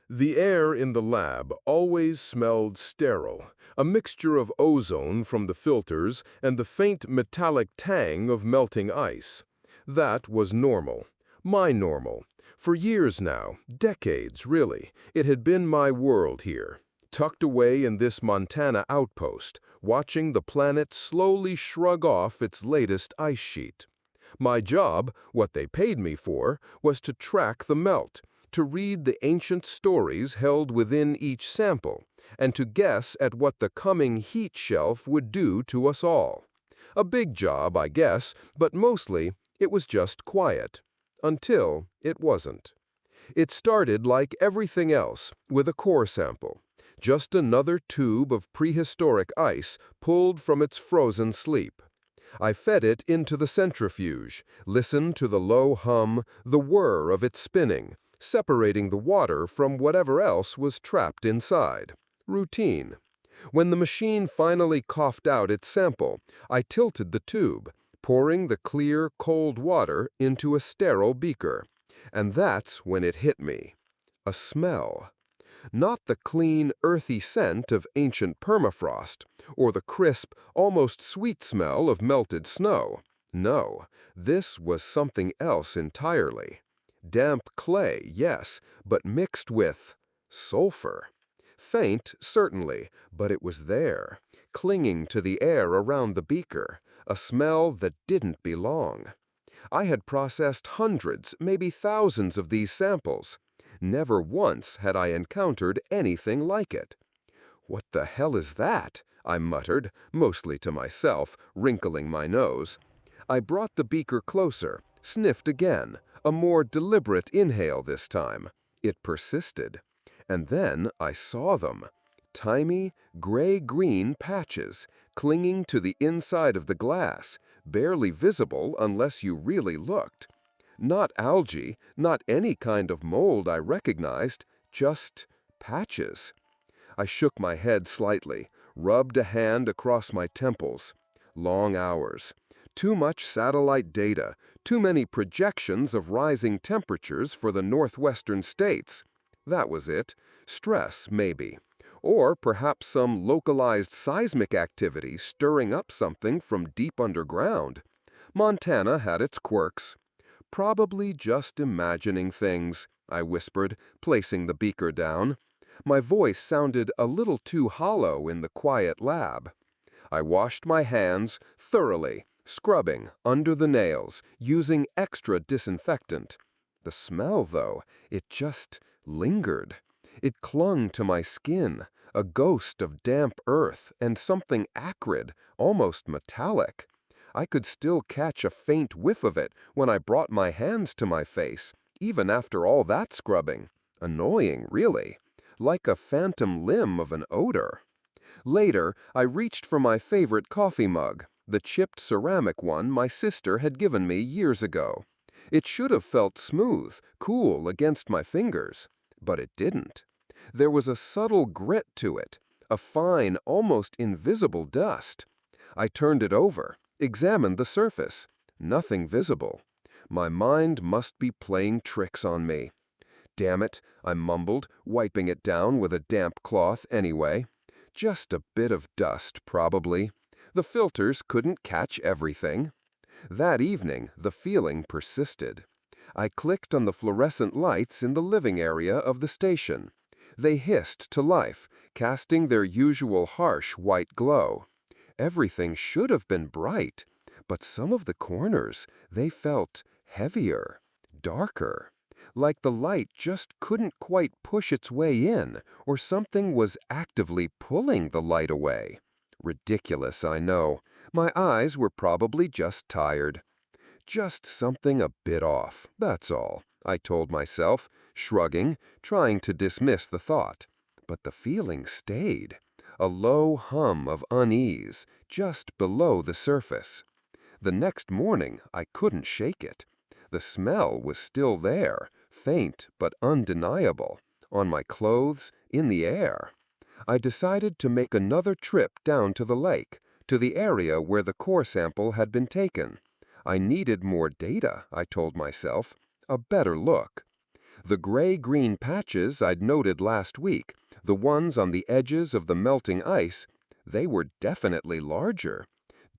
The air in the lab always smelled sterile, a mixture of ozone from the filters and the faint metallic tang of melting ice. That was normal. My normal. For years now, decades really, it had been my world here, tucked away in this Montana outpost, watching the planet slowly shrug off its latest ice sheet. My job, what they paid me for, was to track the melt, to read the ancient stories held within each sample, and to guess at what the coming heat shelf would do to us all. A big job, I guess, but mostly it was just quiet. Until it wasn't. It started like everything else, with a core sample. Just another tube of prehistoric ice pulled from its frozen sleep. I fed it into the centrifuge, listened to the low hum, the whir of it spinning, separating the water from whatever else was trapped inside. Routine. When the machine finally coughed out its sample, I tilted the tube, pouring the clear, cold water into a sterile beaker. And that's when it hit me. A smell. Not the clean, earthy scent of ancient permafrost, or the crisp, almost sweet smell of melted snow. No, this was something else entirely. Damp clay, yes, but mixed with sulfur. Faint, certainly, but it was there, clinging to the air around the beaker, a smell that didn't belong. I had processed hundreds, maybe thousands of these samples. Never once had I encountered anything like it. "What the hell is that?" I muttered, mostly to myself, wrinkling my nose. I brought the beaker closer, sniffed again, a more deliberate inhale this time. It persisted. And then I saw them. Tiny, gray-green patches, clinging to the inside of the glass, barely visible unless you really looked. Not algae, not any kind of mold I recognized, just patches. I shook my head slightly, rubbed a hand across my temples. Long hours. Too much satellite data, too many projections of rising temperatures for the northwestern states. That was it. Stress, maybe. Or perhaps some localized seismic activity stirring up something from deep underground. Montana had its quirks. "Probably just imagining things," I whispered, placing the beaker down. My voice sounded a little too hollow in the quiet lab. I washed my hands thoroughly, scrubbing under the nails, using extra disinfectant. The smell, though, it just lingered. It clung to my skin, a ghost of damp earth and something acrid, almost metallic. I could still catch a faint whiff of it when I brought my hands to my face, even after all that scrubbing. Annoying, really. Like a phantom limb of an odor. Later, I reached for my favorite coffee mug, the chipped ceramic one my sister had given me years ago. It should have felt smooth, cool against my fingers, but it didn't. There was a subtle grit to it, a fine, almost invisible dust. I turned it over, examined the surface. Nothing visible. My mind must be playing tricks on me. "Damn it," I mumbled, wiping it down with a damp cloth anyway. Just a bit of dust, probably. The filters couldn't catch everything. That evening, the feeling persisted. I clicked on the fluorescent lights in the living area of the station. They hissed to life, casting their usual harsh white glow. Everything should have been bright, but some of the corners, they felt heavier, darker. Like the light just couldn't quite push its way in, or something was actively pulling the light away. Ridiculous, I know. My eyes were probably just tired. Just something a bit off, that's all, I told myself, shrugging, trying to dismiss the thought. But the feeling stayed. A low hum of unease, just below the surface. The next morning, I couldn't shake it. The smell was still there, faint but undeniable, on my clothes, in the air. I decided to make another trip down to the lake, to the area where the core sample had been taken. I needed more data, I told myself, a better look. The gray-green patches I'd noted last week, the ones on the edges of the melting ice, they were definitely larger.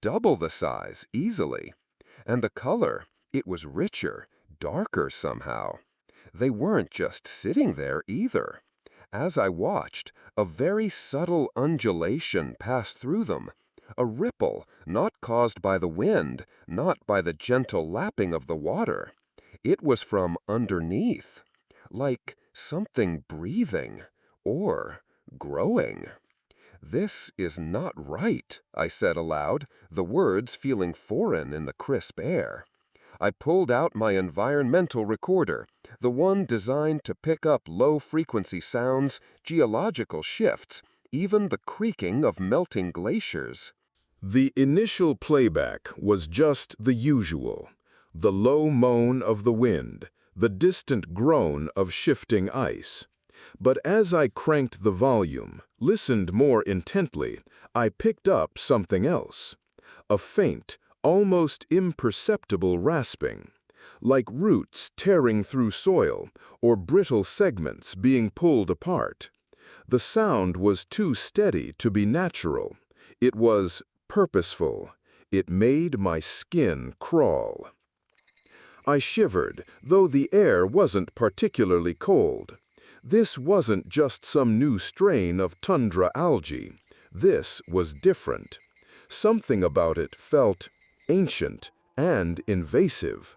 Double the size, easily. And the color, it was richer, darker somehow. They weren't just sitting there either. As I watched, a very subtle undulation passed through them. A ripple, not caused by the wind, not by the gentle lapping of the water. It was from underneath, like something breathing or growing. "This is not right," I said aloud, the words feeling foreign in the crisp air. I pulled out my environmental recorder, the one designed to pick up low-frequency sounds, geological shifts, even the creaking of melting glaciers. The initial playback was just the usual. The low moan of the wind, the distant groan of shifting ice. But as I cranked the volume, listened more intently, I picked up something else. A faint, almost imperceptible rasping, like roots tearing through soil or brittle segments being pulled apart. The sound was too steady to be natural. It was purposeful. It made my skin crawl. I shivered, though the air wasn't particularly cold. This wasn't just some new strain of tundra algae. This was different. Something about it felt ancient and invasive.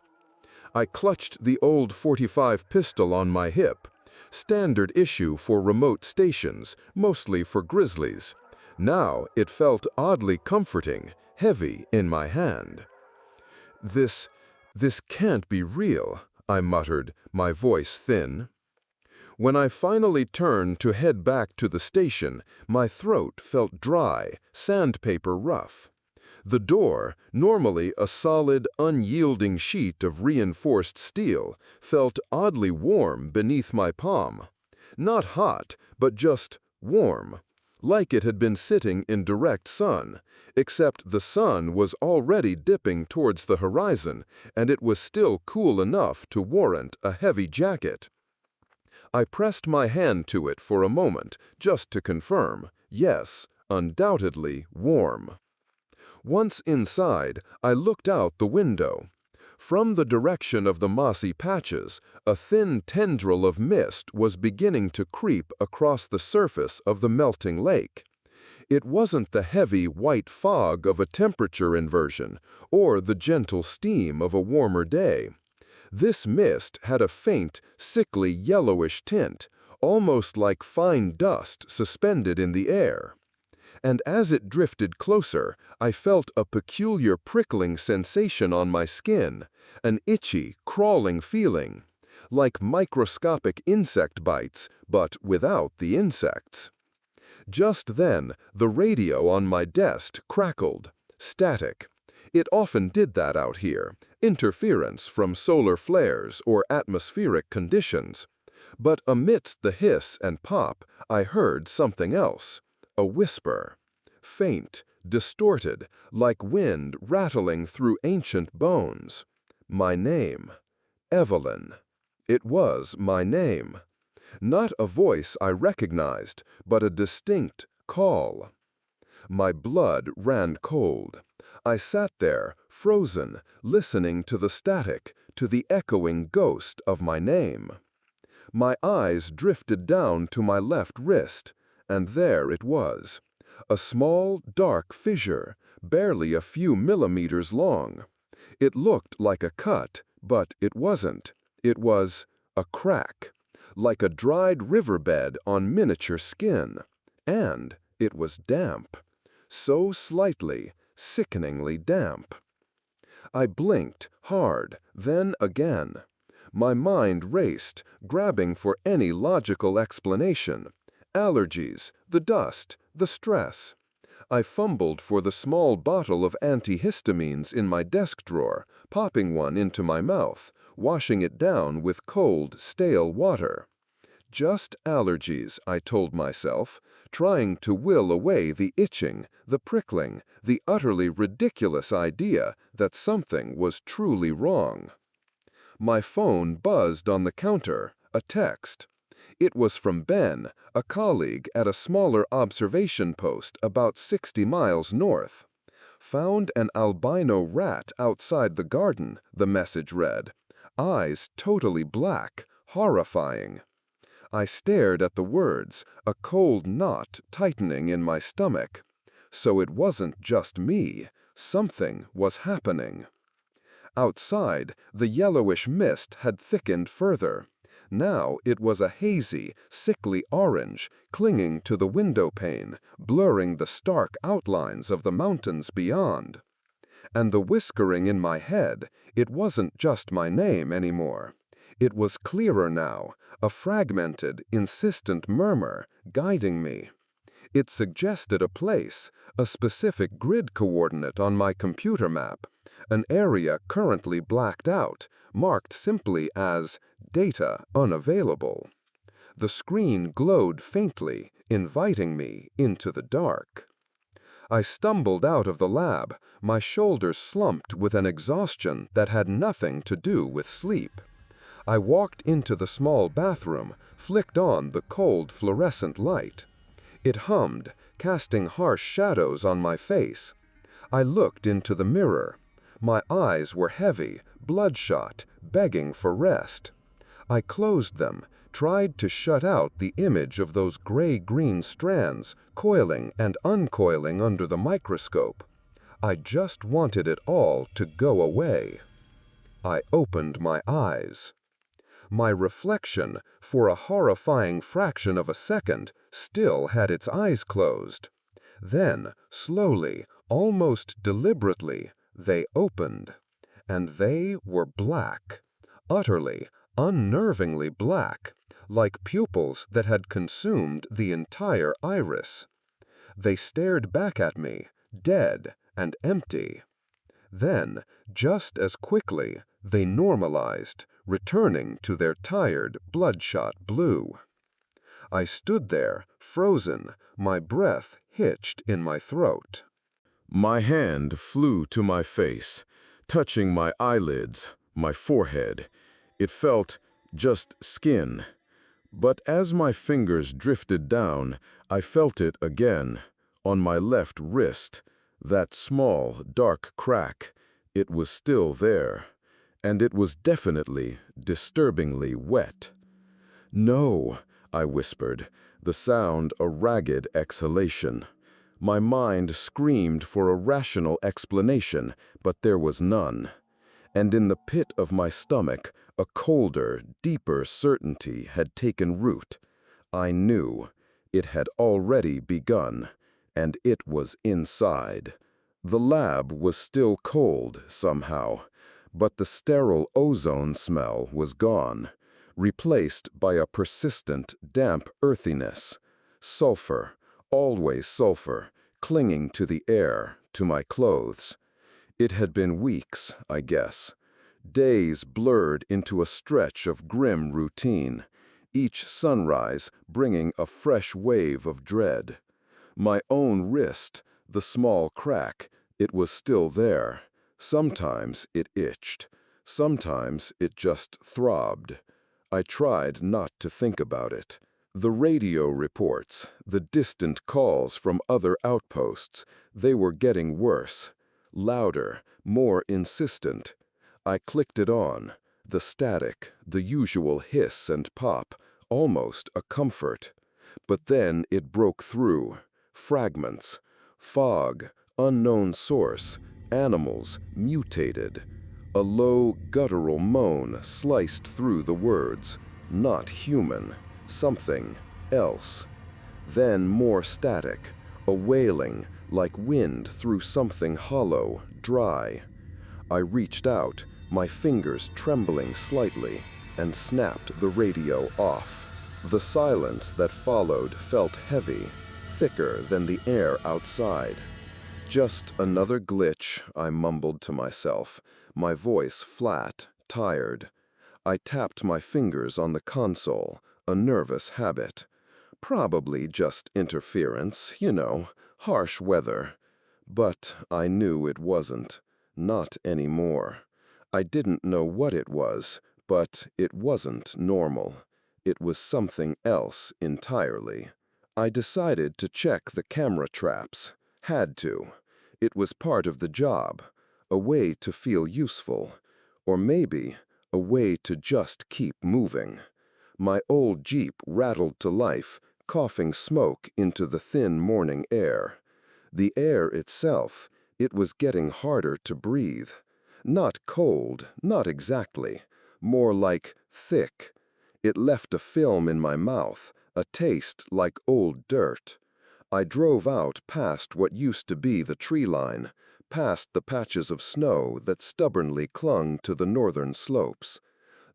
I clutched the old .45 pistol on my hip, standard issue for remote stations, mostly for grizzlies. Now it felt oddly comforting, heavy in my hand. This can't be real," I muttered, my voice thin. When I finally turned to head back to the station, my throat felt dry, sandpaper rough. The door, normally a solid, unyielding sheet of reinforced steel, felt oddly warm beneath my palm. Not hot, but just warm, like it had been sitting in direct sun, except the sun was already dipping towards the horizon, and it was still cool enough to warrant a heavy jacket. I pressed my hand to it for a moment, just to confirm. Yes, undoubtedly warm. Once inside, I looked out the window. From the direction of the mossy patches, a thin tendril of mist was beginning to creep across the surface of the melting lake. It wasn't the heavy white fog of a temperature inversion, or the gentle steam of a warmer day. This mist had a faint, sickly yellowish tint, almost like fine dust suspended in the air. And as it drifted closer, I felt a peculiar prickling sensation on my skin, an itchy, crawling feeling, like microscopic insect bites, but without the insects. Just then, the radio on my desk crackled. Static. It often did that out here, interference from solar flares or atmospheric conditions. But amidst the hiss and pop, I heard something else. A whisper. Faint, distorted, like wind rattling through ancient bones. My name. Evelyn. It was my name. Not a voice I recognized, but a distinct call. My blood ran cold. I sat there, frozen, listening to the static, to the echoing ghost of my name. My eyes drifted down to my left wrist, and there it was. A small, dark fissure, barely a few millimeters long. It looked like a cut, but it wasn't. It was a crack, like a dried riverbed on miniature skin. And it was damp. So slightly, sickeningly damp. I blinked hard, then again. My mind raced, grabbing for any logical explanation. Allergies, the dust, the stress. I fumbled for the small bottle of antihistamines in my desk drawer, popping one into my mouth, washing it down with cold, stale water. Just allergies, I told myself, trying to will away the itching, the prickling, the utterly ridiculous idea that something was truly wrong. My phone buzzed on the counter. a text. It was from Ben, a colleague at a smaller observation post about 60 miles north. Found an albino rat outside the garden, the message read. Eyes totally black, horrifying. I stared at the words, a cold knot tightening in my stomach. So it wasn't just me. Something was happening. Outside, the yellowish mist had thickened further. Now it was a hazy, sickly orange, clinging to the window pane, blurring the stark outlines of the mountains beyond. And the whiskering in my head, it wasn't just my name anymore. It was clearer now, a fragmented, insistent murmur, guiding me. It suggested a place, a specific grid coordinate on my computer map, an area currently blacked out, marked simply as data unavailable. The screen glowed faintly, inviting me into the dark. I stumbled out of the lab, my shoulders slumped with an exhaustion that had nothing to do with sleep. I walked into the small bathroom, flicked on the cold fluorescent light. It hummed, casting harsh shadows on my face. I looked into the mirror. My eyes were heavy, bloodshot, begging for rest. I closed them, tried to shut out the image of those gray-green strands coiling and uncoiling under the microscope. I just wanted it all to go away. I opened my eyes. My reflection, for a horrifying fraction of a second, still had its eyes closed. Then, slowly, almost deliberately, they opened. And they were black. Utterly, unnervingly black, like pupils that had consumed the entire iris. They stared back at me, dead and empty. Then, just as quickly, they normalized, returning to their tired, bloodshot blue. I stood there, frozen, my breath hitched in my throat. My hand flew to my face, touching my eyelids, my forehead. It felt just skin. But as my fingers drifted down, I felt it again, on my left wrist. That small, dark crack, it was still there. And it was definitely, disturbingly wet. "No," I whispered, the sound a ragged exhalation. My mind screamed for a rational explanation, but there was none. And in the pit of my stomach, a colder, deeper certainty had taken root. I knew. It had already begun, and it was inside. The lab was still cold, somehow, but the sterile ozone smell was gone, replaced by a persistent, damp earthiness. Sulfur, always sulfur, clinging to the air, to my clothes. It had been weeks, I guess. Days blurred into a stretch of grim routine, each sunrise bringing a fresh wave of dread. My own wrist, the small crack, it was still there. Sometimes it itched. Sometimes it just throbbed. I tried not to think about it. The radio reports, the distant calls from other outposts, they were getting worse. Louder, more insistent. I clicked it on. The static, the usual hiss and pop, almost a comfort. But then it broke through. Fragments. Fog, unknown source, animals, mutated. A low, guttural moan sliced through the words. Not human. Something else. Then more static, a wailing, like wind through something hollow, dry. I reached out, my fingers trembling slightly, and snapped the radio off. The silence that followed felt heavy, thicker than the air outside. Just another glitch, I mumbled to myself, my voice flat, tired. I tapped my fingers on the console, a nervous habit. Probably just interference, harsh weather. But I knew it wasn't. Not anymore. I didn't know what it was, but it wasn't normal. It was something else entirely. I decided to check the camera traps. Had to. It was part of the job, a way to feel useful, or maybe a way to just keep moving. My old Jeep rattled to life, coughing smoke into the thin morning air. The air itself, it was getting harder to breathe. Not cold, not exactly, more like thick. It left a film in my mouth, a taste like old dirt. I drove out past what used to be the tree line, past the patches of snow that stubbornly clung to the northern slopes.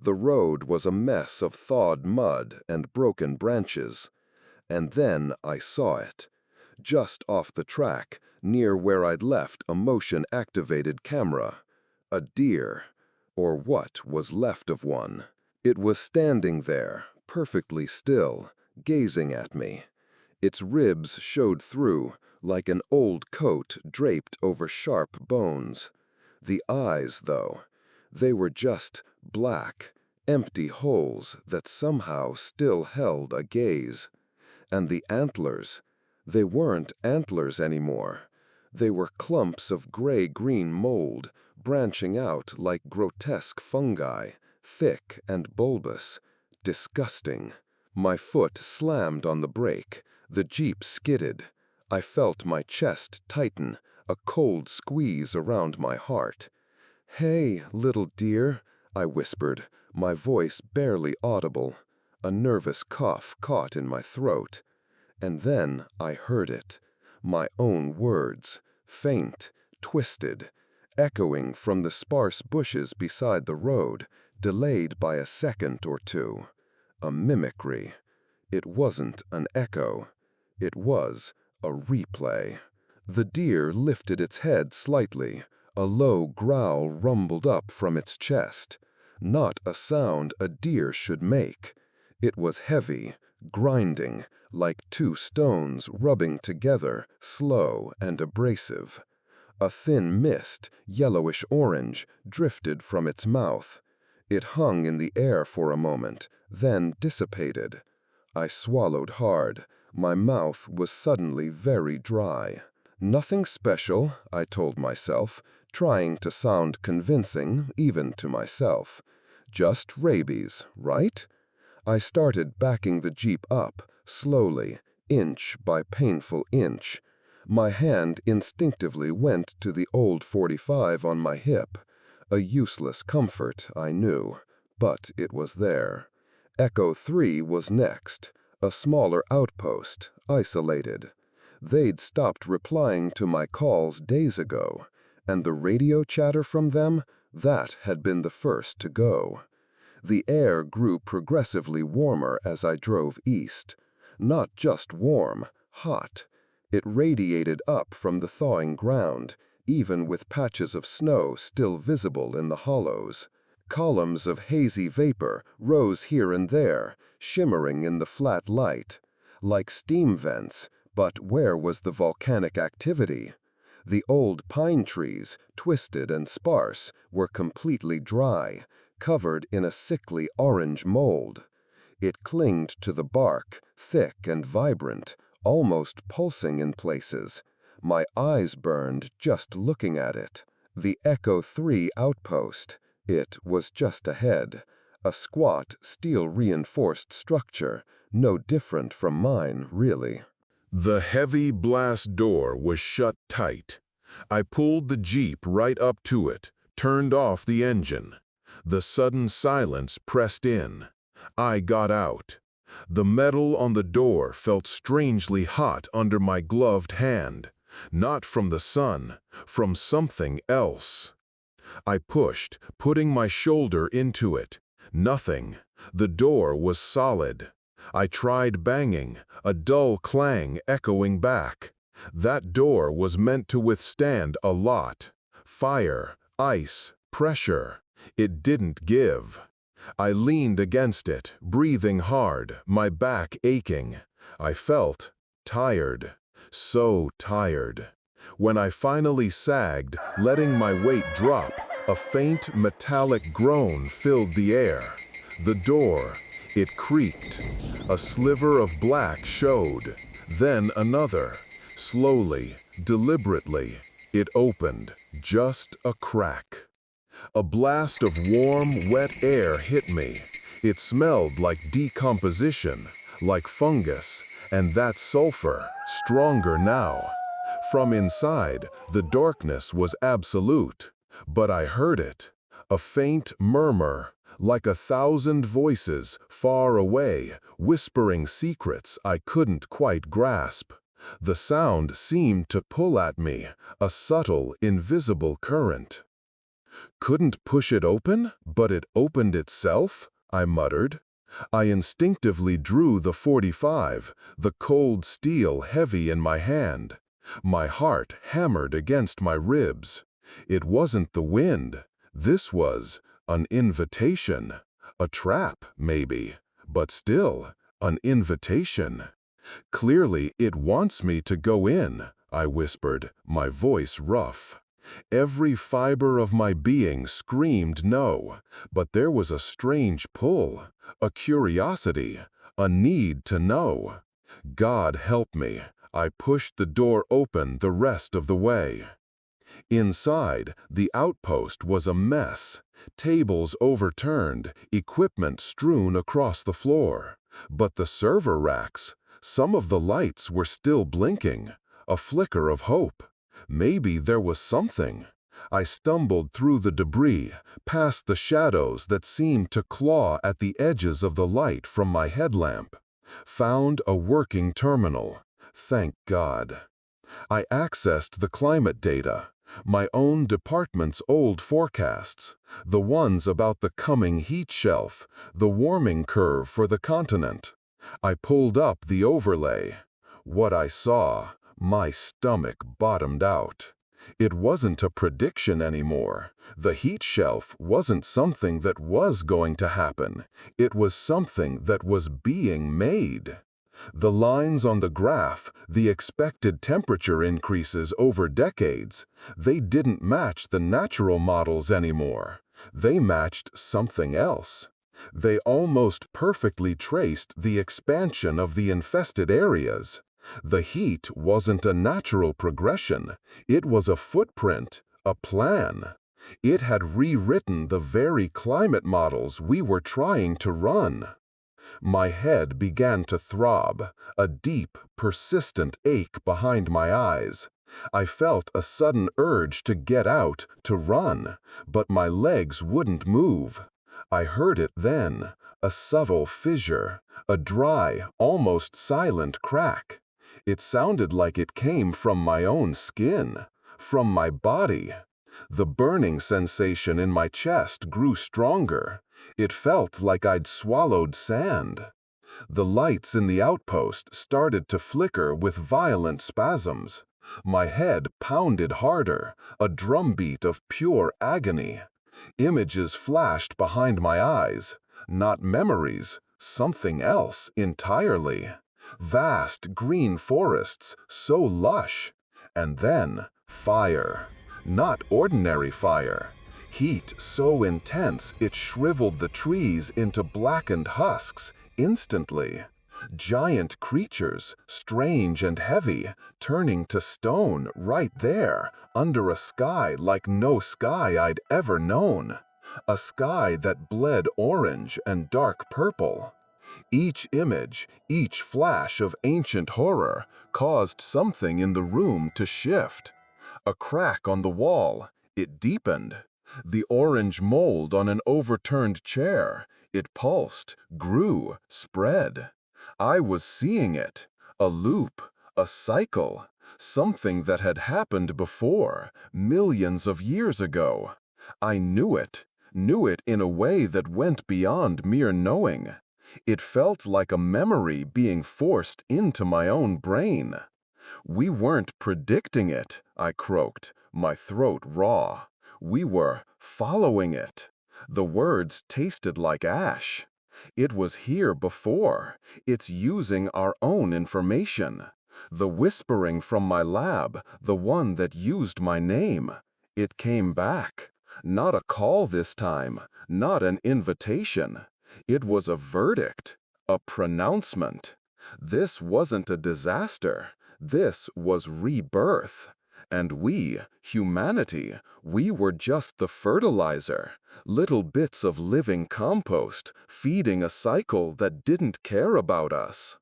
The road was a mess of thawed mud and broken branches. And then I saw it. Just off the track, near where I'd left a motion-activated camera. A deer, or what was left of one. It was standing there, perfectly still, gazing at me. Its ribs showed through, like an old coat draped over sharp bones. The eyes, though, they were just black, empty holes that somehow still held a gaze. And the antlers, they weren't antlers anymore. They were clumps of gray-green mold, branching out like grotesque fungi, thick and bulbous. Disgusting. My foot slammed on the brake. The Jeep skidded. I felt my chest tighten, a cold squeeze around my heart. "Hey, little dear," I whispered, my voice barely audible. A nervous cough caught in my throat. And then I heard it. My own words, faint, twisted, echoing from the sparse bushes beside the road, delayed by a second or two. A mimicry. It wasn't an echo. It was a replay. The deer lifted its head slightly. A low growl rumbled up from its chest. Not a sound a deer should make. It was heavy, grinding, like two stones rubbing together, slow and abrasive. A thin mist, yellowish-orange, drifted from its mouth. It hung in the air for a moment, then dissipated. I swallowed hard. My mouth was suddenly very dry. Nothing special, I told myself, trying to sound convincing even to myself. Just rabies, right? I started backing the Jeep up, slowly, inch by painful inch. My hand instinctively went to the old .45 on my hip. A useless comfort, I knew, but it was there. Echo 3 was next, a smaller outpost, isolated. They'd stopped replying to my calls days ago, and the radio chatter from them, that had been the first to go. The air grew progressively warmer as I drove east. Not just warm, hot. It radiated up from the thawing ground, even with patches of snow still visible in the hollows. Columns of hazy vapor rose here and there, shimmering in the flat light. Like steam vents, but where was the volcanic activity? The old pine trees, twisted and sparse, were completely dry, covered in a sickly orange mold. It clinged to the bark, thick and vibrant, almost pulsing in places. My eyes burned just looking at it. The Echo 3 outpost. It was just ahead. A squat, steel-reinforced structure, no different from mine, really. The heavy blast door was shut tight. I pulled the Jeep right up to it, turned off the engine. The sudden silence pressed in. I got out. The metal on the door felt strangely hot under my gloved hand. Not from the sun, from something else. I pushed, putting my shoulder into it. Nothing. The door was solid. I tried banging, a dull clang echoing back. That door was meant to withstand a lot. Fire, ice, pressure. It didn't give. I leaned against it, breathing hard, my back aching. I felt tired. So tired. When I finally sagged, letting my weight drop, a faint metallic groan filled the air. The door, It creaked. A sliver of black showed. Then another. Slowly, deliberately, it opened. Just a crack. A blast of warm, wet air hit me. It smelled like decomposition, like fungus, and that sulfur, stronger now. From inside, the darkness was absolute, but I heard it. A faint murmur, like 1,000 voices far away, whispering secrets I couldn't quite grasp. The sound seemed to pull at me, a subtle, invisible current. "Couldn't push it open, but it opened itself?" I muttered. I instinctively drew the .45, the cold steel heavy in my hand. My heart hammered against my ribs. It wasn't the wind. This was an invitation. A trap, maybe, but still, an invitation. "Clearly, it wants me to go in," I whispered, my voice rough. Every fiber of my being screamed no, but there was a strange pull, a curiosity, a need to know. God help me, I pushed the door open the rest of the way. Inside, the outpost was a mess. Tables overturned, equipment strewn across the floor. But the server racks, some of the lights were still blinking, a flicker of hope. Maybe there was something. I stumbled through the debris, past the shadows that seemed to claw at the edges of the light from my headlamp. Found a working terminal. Thank God. I accessed the climate data, my own department's old forecasts, the ones about the coming heat shelf, the warming curve for the continent. I pulled up the overlay. What I saw, my stomach bottomed out. It wasn't a prediction anymore. The heat shelf wasn't something that was going to happen. It was something that was being made. The lines on the graph, the expected temperature increases over decades, they didn't match the natural models anymore. They matched something else. They almost perfectly traced the expansion of the infested areas. The heat wasn't a natural progression. It was a footprint, a plan. It had rewritten the very climate models we were trying to run. My head began to throb, a deep, persistent ache behind my eyes. I felt a sudden urge to get out, to run, but my legs wouldn't move. I heard it then, a subtle fissure, a dry, almost silent crack. It sounded like it came from my own skin, from my body. The burning sensation in my chest grew stronger. It felt like I'd swallowed sand. The lights in the outpost started to flicker with violent spasms. My head pounded harder, a drumbeat of pure agony. Images flashed behind my eyes, not memories, something else entirely. Vast green forests, so lush. And then, fire. Not ordinary fire. Heat so intense it shriveled the trees into blackened husks instantly. Giant creatures, strange and heavy, turning to stone right there, under a sky like no sky I'd ever known. A sky that bled orange and dark purple. Each image, each flash of ancient horror, caused something in the room to shift. A crack on the wall, it deepened. The orange mold on an overturned chair, it pulsed, grew, spread. I was seeing it, a loop, a cycle, something that had happened before, millions of years ago. I knew it in a way that went beyond mere knowing. It felt like a memory being forced into my own brain. We weren't predicting it, I croaked, my throat raw. We were following it. The words tasted like ash. It was here before. It's using our own information. The whispering from my lab, the one that used my name. It came back. Not a call this time, not an invitation. It was a verdict, a pronouncement. This wasn't a disaster. This was rebirth. And we, humanity, we were just the fertilizer, little bits of living compost, feeding a cycle that didn't care about us.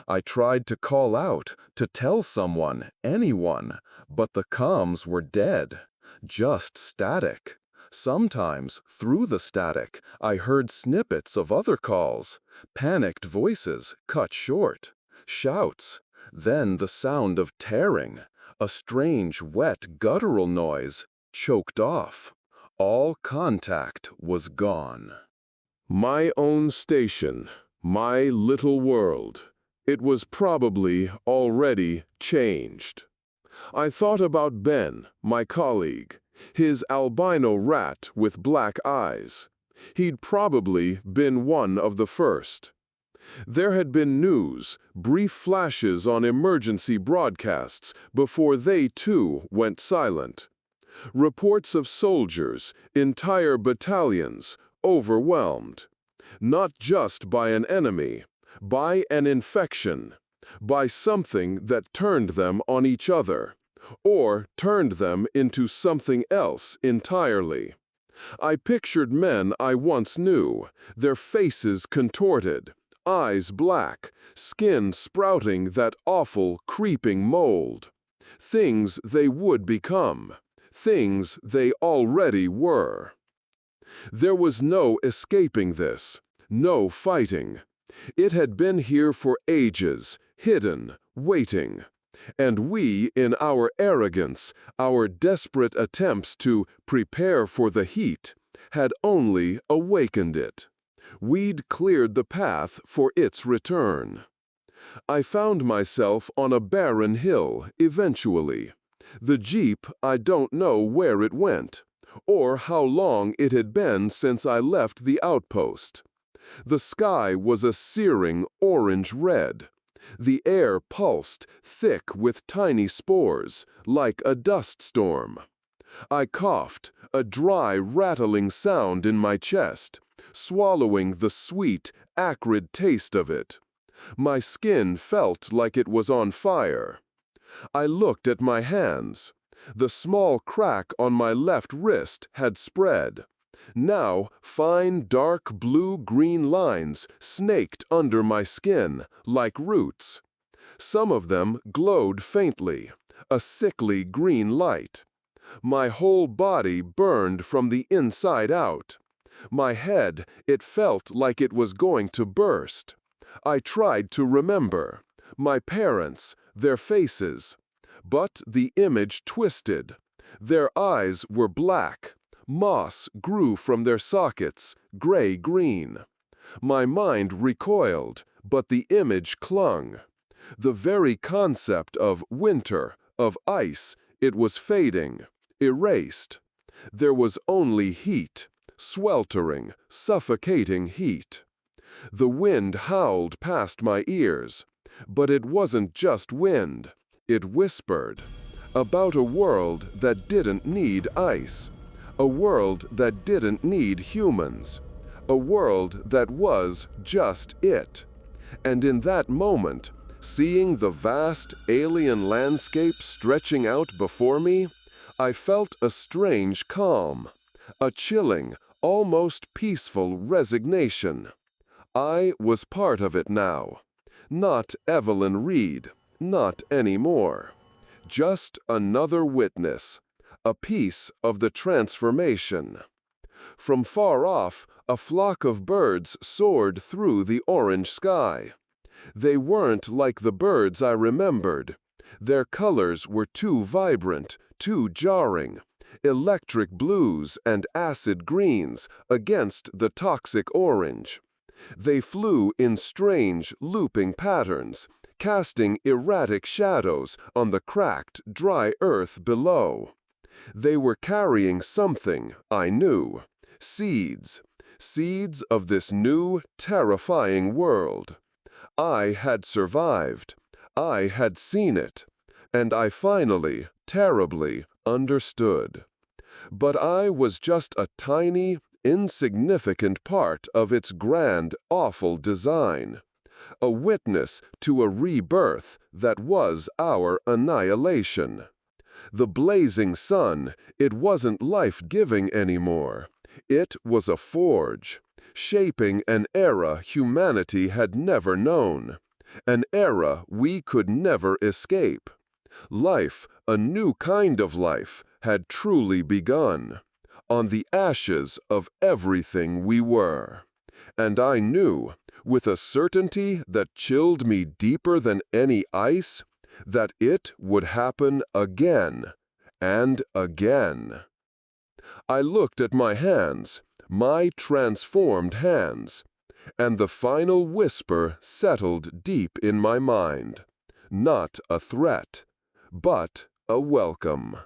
I tried to call out, to tell someone, anyone, but the comms were dead, just static. Sometimes, through the static, I heard snippets of other calls, panicked voices cut short, shouts, then the sound of tearing, a strange, wet, guttural noise, choked off. All contact was gone. My own station, my little world. It was probably already changed. I thought about Ben, my colleague, his albino rat with black eyes. He'd probably been one of the first. There had been news, brief flashes on emergency broadcasts before they too went silent. Reports of soldiers, entire battalions, overwhelmed. Not just by an enemy, by an infection, by something that turned them on each other, or turned them into something else entirely. I pictured men I once knew, their faces contorted, eyes black, skin sprouting that awful, creeping mold. Things they would become, things they already were. There was no escaping this, no fighting. It had been here for ages, hidden, waiting. And we, in our arrogance, our desperate attempts to prepare for the heat, had only awakened it. We'd cleared the path for its return. I found myself on a barren hill, eventually. The jeep, I don't know where it went, or how long it had been since I left the outpost. The sky was a searing orange-red. The air pulsed, thick with tiny spores, like a dust storm. I coughed, a dry, rattling sound in my chest, swallowing the sweet, acrid taste of it. My skin felt like it was on fire. I looked at my hands. The small crack on my left wrist had spread. Now, fine dark blue-green lines snaked under my skin, like roots. Some of them glowed faintly, a sickly green light. My whole body burned from the inside out. My head, it felt like it was going to burst. I tried to remember. My parents, their faces. But the image twisted. Their eyes were black. Moss grew from their sockets, gray-green. My mind recoiled, but the image clung. The very concept of winter, of ice, it was fading, erased. There was only heat, sweltering, suffocating heat. The wind howled past my ears, but it wasn't just wind. It whispered about a world that didn't need ice. A world that didn't need humans. A world that was just it. And in that moment, seeing the vast alien landscape stretching out before me, I felt a strange calm, a chilling, almost peaceful resignation. I was part of it now. Not Evelyn Reed, not anymore. Just another witness. A piece of the transformation. From far off, a flock of birds soared through the orange sky. They weren't like the birds I remembered. Their colors were too vibrant, too jarring. Electric blues and acid greens against the toxic orange. They flew in strange, looping patterns, casting erratic shadows on the cracked, dry earth below. They were carrying something, I knew. Seeds. Seeds of this new, terrifying world. I had survived. I had seen it. And I finally, terribly, understood. But I was just a tiny, insignificant part of its grand, awful design. A witness to a rebirth that was our annihilation. The blazing sun, it wasn't life-giving anymore. It was a forge, shaping an era humanity had never known. An era we could never escape. Life, a new kind of life, had truly begun. On the ashes of everything we were. And I knew, with a certainty that chilled me deeper than any ice, that it would happen again and again. I looked at my hands, my transformed hands, and the final whisper settled deep in my mind. Not a threat, but a welcome.